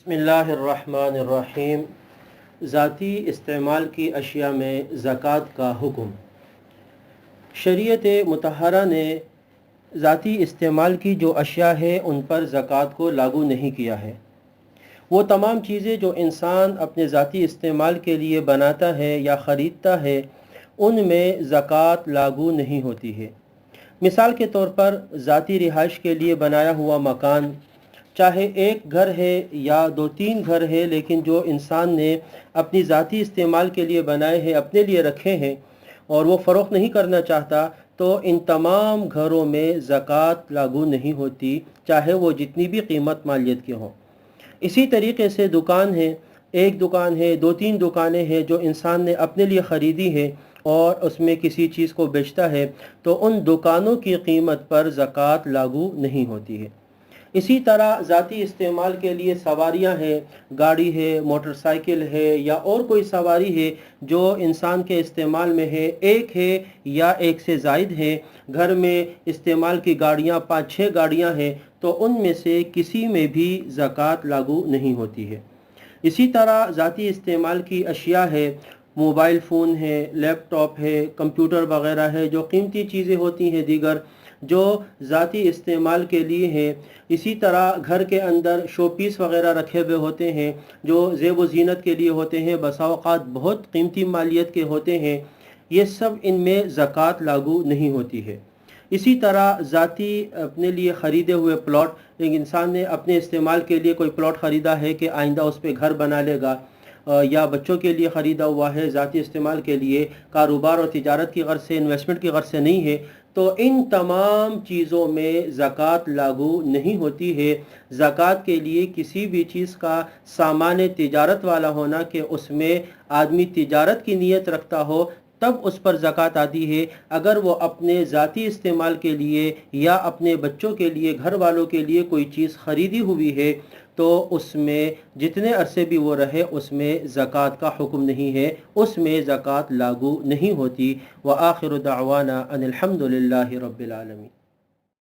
بسم اللہ الرحمن الرحیم۔ ذاتی استعمال کی اشیاء میں زکوٰۃ کا حکم۔ شریعت مطہرہ نے ذاتی استعمال کی جو اشیاء ہے ان پر زکوٰۃ کو لاگو نہیں کیا ہے۔ وہ تمام چیزیں جو انسان اپنے ذاتی استعمال کے لیے بناتا ہے یا خریدتا ہے ان میں زکوٰۃ لاگو نہیں ہوتی ہے۔ مثال کے طور پر ذاتی رہائش کے لیے بنایا ہوا مکان، چاہے ایک گھر ہے یا 2-3 گھر ہے، لیکن جو انسان نے اپنی ذاتی استعمال کے لیے بنائے ہیں، اپنے لیے رکھے ہیں اور وہ فروخت نہیں کرنا چاہتا، تو ان تمام گھروں میں زکوٰۃ لاگو نہیں ہوتی، چاہے وہ جتنی بھی قیمت مالیت کے ہوں۔ اسی طریقے سے دکان ہے، ایک دکان ہے، 2-3 دکانیں ہیں جو انسان نے اپنے لیے خریدی ہے اور اس میں کسی چیز کو بیچتا ہے، تو ان دکانوں کی قیمت پر زکوٰۃ لاگو نہیں ہوتی ہے۔ اسی طرح ذاتی استعمال کے لیے سواریاں ہیں، گاڑی ہے، موٹر سائیکل ہے یا اور کوئی سواری ہے جو انسان کے استعمال میں ہے، ایک ہے یا ایک سے زائد ہے، گھر میں استعمال کی گاڑیاں 5-6 گاڑیاں ہیں، تو ان میں سے کسی میں بھی زکوٰۃ لاگو نہیں ہوتی ہے۔ اسی طرح ذاتی استعمال کی اشیاء ہے، موبائل فون ہے، لیپ ٹاپ ہے، کمپیوٹر وغیرہ ہے، جو قیمتی چیزیں ہوتی ہیں دیگر جو ذاتی استعمال کے لیے ہیں۔ اسی طرح گھر کے اندر شو پیس وغیرہ رکھے ہوئے ہوتے ہیں جو زیب و زینت کے لیے ہوتے ہیں، بسا اوقات بہت قیمتی مالیت کے ہوتے ہیں، یہ سب ان میں زکوٰۃ لاگو نہیں ہوتی ہے۔ اسی طرح ذاتی اپنے لیے خریدے ہوئے پلاٹ، ایک انسان نے اپنے استعمال کے لیے کوئی پلاٹ خریدا ہے کہ آئندہ اس پہ گھر بنا لے گا، یا بچوں کے لیے خریدا ہوا ہے ذاتی استعمال کے لیے، کاروبار اور تجارت کی غرض سے، انویسٹمنٹ کی غرض سے نہیں ہے، تو ان تمام چیزوں میں زکوٰۃ لاگو نہیں ہوتی ہے۔ زکوٰۃ کے لیے کسی بھی چیز کا سامان تجارت والا ہونا کہ اس میں آدمی تجارت کی نیت رکھتا ہو، تب اس پر زکوٰۃ آتی ہے۔ اگر وہ اپنے ذاتی استعمال کے لیے یا اپنے بچوں کے لیے، گھر والوں کے لیے کوئی چیز خریدی ہوئی ہے تو اس میں جتنے عرصے بھی وہ رہے اس میں زکوٰۃ کا حکم نہیں ہے، اس میں زکوٰۃ لاگو نہیں ہوتی۔ وآخر دعوانا ان الحمد للہ رب العالمین۔